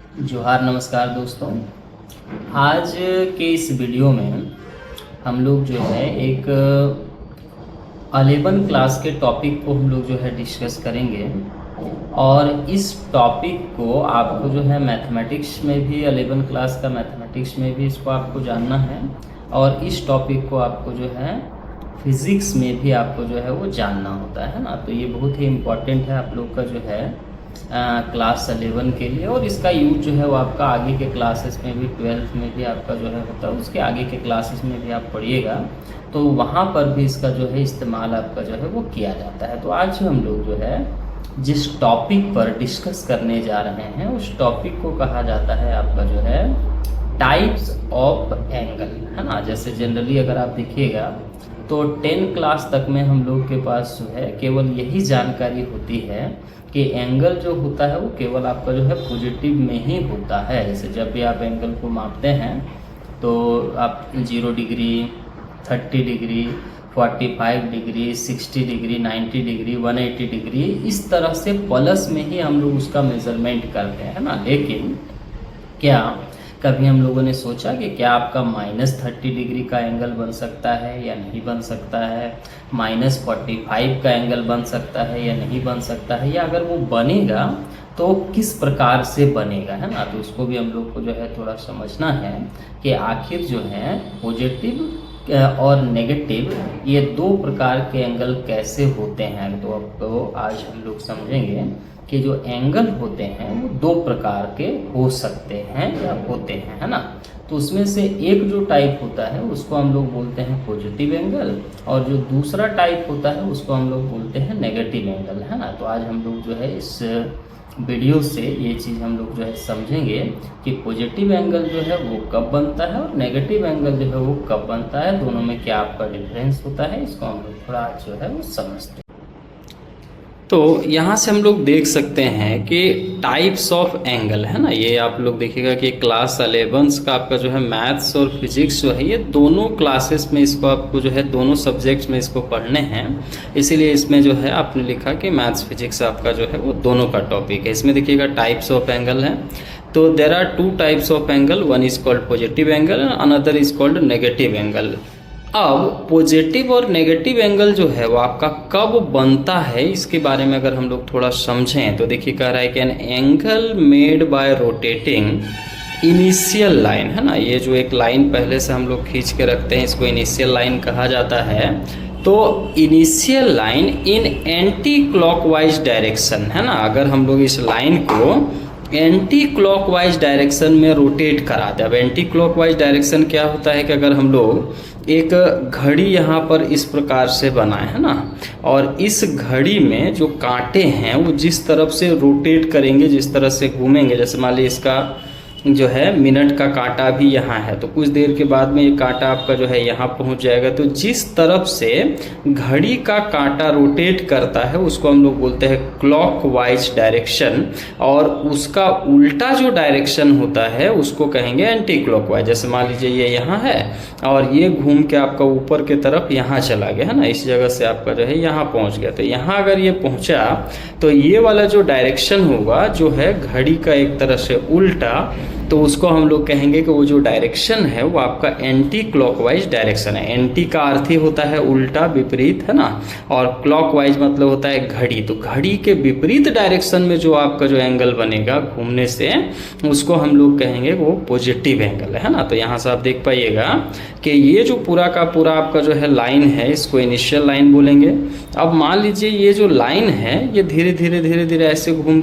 जोहार नमस्कार दोस्तों। आज के इस वीडियो में हम लोग जो है एक 11 क्लास के टॉपिक को हम लोग जो है डिस्कस करेंगे। और इस टॉपिक को आपको जो है मैथमेटिक्स में भी 11 क्लास का मैथमेटिक्स में भी इसको आपको जानना है, और इस टॉपिक को आपको जो है फिज़िक्स में भी आपको जो है वो जानना होता है ना। तो ये बहुत ही इम्पॉर्टेंट है आप लोग का जो है क्लास 11 के लिए, और इसका यूज जो है वो आपका आगे के क्लासेस में भी 12th में भी आपका जो है होता है, उसके आगे के क्लासेस में भी आप पढ़िएगा तो वहाँ पर भी इसका जो है इस्तेमाल आपका जो है वो किया जाता है। तो आज हम लोग जो है जिस टॉपिक पर डिस्कस करने जा रहे हैं उस टॉपिक को कहा जाता है आपका जो है टाइप्स ऑफ एंगल, है ना। जैसे जनरली अगर आप देखिएगा तो 10 क्लास तक में हम लोग के पास जो है केवल यही जानकारी होती है कि एंगल जो होता है वो केवल आपका जो है पॉजिटिव में ही होता है। जैसे जब भी आप एंगल को मापते हैं तो आप 0 degree, 30 degree, 45 degree, 60 degree, 90 degree, 180 degree, इस तरह से प्लस में ही हम लोग उसका मेज़रमेंट करते हैं ना। लेकिन क्या कभी हम लोगों ने सोचा कि क्या आपका -30 डिग्री का एंगल बन सकता है या नहीं बन सकता है, -45 का एंगल बन सकता है या नहीं बन सकता है, या अगर वो बनेगा तो किस प्रकार से बनेगा, है ना। तो उसको भी हम लोग को जो है थोड़ा समझना है कि आखिर जो है पॉजिटिव और नेगेटिव ये दो प्रकार के एंगल कैसे होते हैं। तो अब आज हम लोग समझेंगे कि जो एंगल होते हैं वो दो प्रकार के हो सकते हैं या होते हैं, है ना। तो उसमें से एक जो टाइप होता है उसको हम लोग बोलते हैं पॉजिटिव एंगल, और जो दूसरा टाइप होता है उसको हम लोग बोलते हैं नेगेटिव एंगल, है ना। तो आज हम लोग जो है इस वीडियो से ये चीज़ हम लोग जो है समझेंगे कि पॉजिटिव एंगल जो है वो कब बनता है और नेगेटिव एंगल जो है वो कब बनता है, दोनों में क्या आपका डिफरेंस होता है, इसको हम लोग थोड़ा आज जो है वो समझते हैं। तो यहाँ से हम लोग देख सकते हैं कि टाइप्स ऑफ एंगल, है ना। ये आप लोग देखिएगा कि क्लास 11 का आपका जो है मैथ्स और फिजिक्स जो है ये दोनों क्लासेस में इसको आपको जो है दोनों सब्जेक्ट्स में इसको पढ़ने हैं। इसीलिए इसमें जो है आपने लिखा कि मैथ्स फिजिक्स आपका जो है वो दोनों का टॉपिक है। इसमें देखिएगा टाइप्स ऑफ एंगल है। तो there are 2 types of angle, one is called positive angle and another is called negative angle. अब पॉजिटिव और नेगेटिव एंगल जो है वो आपका कब बनता है इसके बारे में अगर हम लोग थोड़ा समझें तो देखिए कह रहा है कि an angle made by rotating initial line, है ना। ये जो एक लाइन पहले से हम लोग खींच के रखते हैं इसको इनिशियल लाइन कहा जाता है। तो इनिशियल लाइन इन एंटी क्लॉकवाइज डायरेक्शन, है ना। अगर हम लोग इस लाइन को एंटी क्लॉकवाइज डायरेक्शन में रोटेट करा दे। अब एंटी क्लॉकवाइज डायरेक्शन क्या होता है कि अगर हम लोग एक घड़ी यहाँ पर इस प्रकार से बनाए, है ना, और इस घड़ी में जो कांटे हैं वो जिस तरफ से रोटेट करेंगे, जिस तरह से घूमेंगे, जैसे मान लीजिए इसका जो है मिनट का कांटा भी यहाँ है तो कुछ देर के बाद में ये कांटा आपका जो है यहाँ पहुँच जाएगा। तो जिस तरफ से घड़ी का कांटा रोटेट करता है उसको हम लोग बोलते हैं क्लॉकवाइज डायरेक्शन, और उसका उल्टा जो डायरेक्शन होता है उसको कहेंगे एंटी क्लॉकवाइज। जैसे मान लीजिए ये यहाँ है और ये घूम के आपका ऊपर के तरफ यहाँ चला गया, है ना, इस जगह से आपका जो है यहाँ पहुँच गया। तो यहाँ अगर ये पहुँचा तो ये वाला जो डायरेक्शन होगा जो है घड़ी का एक तरह से उल्टा, तो उसको हम लोग कहेंगे कि वो जो डायरेक्शन है वो आपका एंटी क्लॉकवाइज डायरेक्शन है। एंटी का अर्थ ही होता है उल्टा, विपरीत, है ना, और क्लॉकवाइज मतलब होता है घड़ी। तो घड़ी के विपरीत डायरेक्शन में जो आपका जो एंगल बनेगा घूमने से उसको हम लोग कहेंगे वो पॉजिटिव एंगल है ना। तो यहाँ से आप देख पाइएगा कि ये जो पूरा का पूरा आपका जो है लाइन है इसको इनिशियल लाइन बोलेंगे। अब मान लीजिए ये जो लाइन है ये धीरे धीरे ऐसे घूम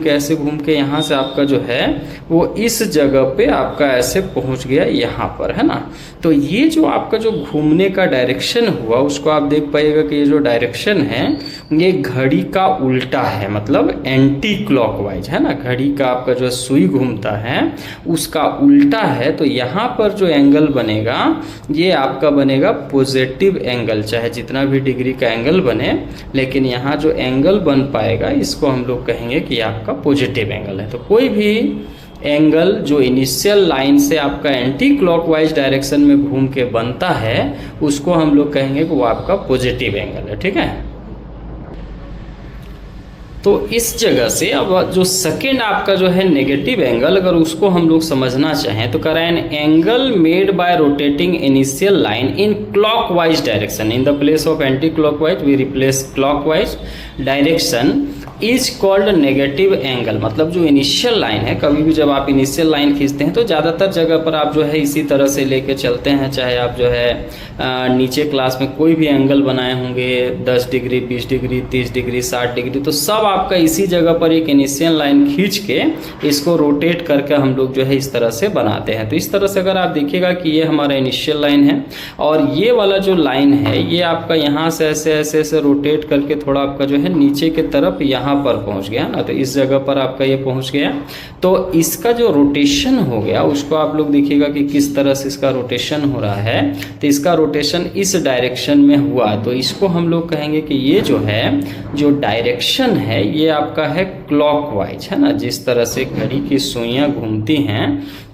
के यहाँ से आपका जो है वो इस जगह पे आपका ऐसे पहुंच गया यहाँ पर, है ना। तो ये जो आपका जो घूमने का डायरेक्शन हुआ उसको आप देख पाइएगा कि ये जो डायरेक्शन है ये घड़ी का उल्टा है, मतलब एंटी क्लॉकवाइज, है ना। घड़ी का आपका जो सुई घूमता है उसका उल्टा है। तो यहाँ पर जो एंगल बनेगा ये आपका बनेगा पॉजिटिव एंगल, चाहे जितना भी डिग्री का एंगल बने, लेकिन यहाँ जो एंगल बन पाएगा इसको हम लोग कहेंगे कि आपका पॉजिटिव एंगल है। तो कोई भी एंगल जो इनिशियल लाइन से आपका एंटी क्लॉकवाइज डायरेक्शन में घूम के बनता है उसको हम लोग कहेंगे कि वो आपका पॉजिटिव एंगल है, ठीक है। तो इस जगह से अब जो सेकेंड आपका जो है नेगेटिव एंगल, अगर उसको हम लोग समझना चाहें तो कह रहा है angle made by rotating initial line in clockwise direction in the place of anticlockwise we replace clockwise direction is called negative angle. मतलब जो इनिशियल लाइन है, कभी भी जब आप इनिशियल लाइन खींचते हैं तो ज़्यादातर जगह पर आप जो है इसी तरह से लेके चलते हैं, चाहे आप जो है नीचे क्लास में कोई भी एंगल बनाए होंगे 10 डिग्री 20 डिग्री 30 डिग्री 60 डिग्री, तो सब आपका इसी जगह पर एक इनिशियल लाइन खींच के इसको रोटेट करके हम लोग जो है इस तरह से बनाते हैं। तो इस तरह से अगर आप देखिएगा कि ये हमारा इनिशियल लाइन है और ये वाला जो लाइन है ये आपका यहाँ से ऐसे ऐसे ऐसे रोटेट करके थोड़ा आपका जो है नीचे की तरफ यहाँ पर पहुंच गया ना, तो इस जगह पर आपका ये पहुंच गया। तो इसका जो रोटेशन हो गया उसको आप लोग देखिएगा कि किस तरह से इसका रोटेशन हो रहा है। तो इसका रोटेशन इस डायरेक्शन में हुआ, तो इसको हम लोग कहेंगे कि ये जो है जो डायरेक्शन है ये आपका है क्लॉकवाइज, है ना। जिस तरह से घड़ी की सुइयां घूमती हैं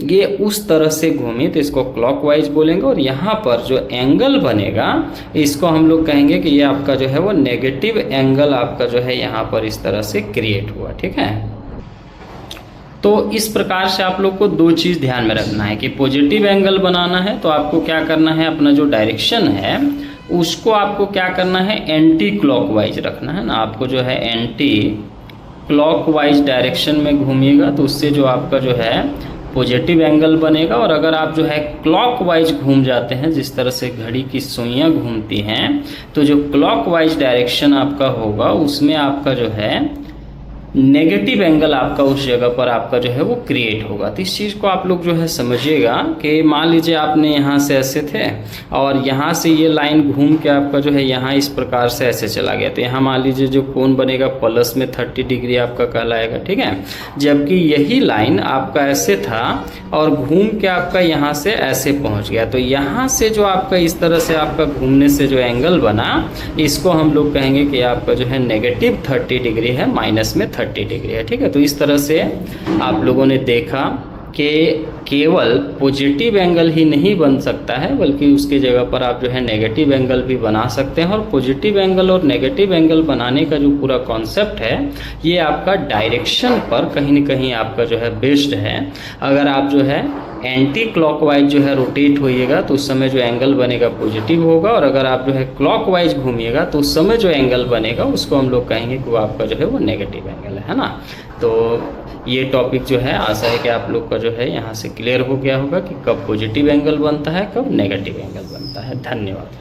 ये उस तरह से घूमी तो इसको क्लॉकवाइज बोलेंगे। और यहाँ पर जो एंगल बनेगा इसको हम लोग कहेंगे कि ये आपका जो है वो नेगेटिव एंगल आपका जो है यहाँ पर इस तरह से क्रिएट हुआ, ठीक है। तो इस प्रकार से आप लोग को दो चीज़ ध्यान में रखना है कि पॉजिटिव एंगल बनाना है तो आपको क्या करना है, अपना जो डायरेक्शन है उसको आपको क्या करना है, एंटी क्लॉकवाइज रखना है ना। आपको जो है एंटी क्लॉकवाइज डायरेक्शन में घूमिएगा तो उससे जो आपका जो है पॉजिटिव एंगल बनेगा। और अगर आप जो है क्लॉकवाइज घूम जाते हैं, जिस तरह से घड़ी की सुइयां घूमती हैं, तो जो क्लॉकवाइज डायरेक्शन आपका होगा उसमें आपका जो है नेगेटिव एंगल आपका उस जगह पर आपका जो है वो क्रिएट होगा। तो इस चीज़ को आप लोग जो है समझिएगा कि मान लीजिए आपने यहाँ से ऐसे थे और यहाँ से ये लाइन घूम के आपका जो है यहाँ इस प्रकार से ऐसे चला गया, तो यहाँ मान लीजिए जो कोण बनेगा प्लस में 30 डिग्री आपका कहलाएगा, ठीक है। जबकि यही लाइन आपका ऐसे था और घूम के आपका यहाँ से ऐसे पहुँच गया, तो यहाँ से जो आपका इस तरह से आपका घूमने से जो एंगल बना इसको हम लोग कहेंगे कि आपका जो है नेगेटिव 30 डिग्री है, माइनस में 30 डिग्री है, ठीक है। तो इस तरह से आप लोगों ने देखा कि केवल पॉजिटिव एंगल ही नहीं बन सकता है बल्कि उसके जगह पर आप जो है नेगेटिव एंगल भी बना सकते हैं। और पॉजिटिव एंगल और नेगेटिव एंगल बनाने का जो पूरा कॉन्सेप्ट है ये आपका डायरेक्शन पर कहीं न कहीं आपका जो है बेस्ड है। अगर आप जो है एंटी क्लॉकवाइज जो है रोटेट होइएगा तो उस समय जो एंगल बनेगा पॉजिटिव होगा, और अगर आप जो है क्लॉकवाइज घूमिएगा तो उस समय जो एंगल बनेगा उसको हम लोग कहेंगे कि वो आपका जो है वो नेगेटिव एंगल है ना। तो ये टॉपिक जो है आशा है कि आप लोग का जो है यहाँ से क्लियर हो गया होगा कि कब पॉजिटिव एंगल बनता है, कब नेगेटिव एंगल बनता है। धन्यवाद।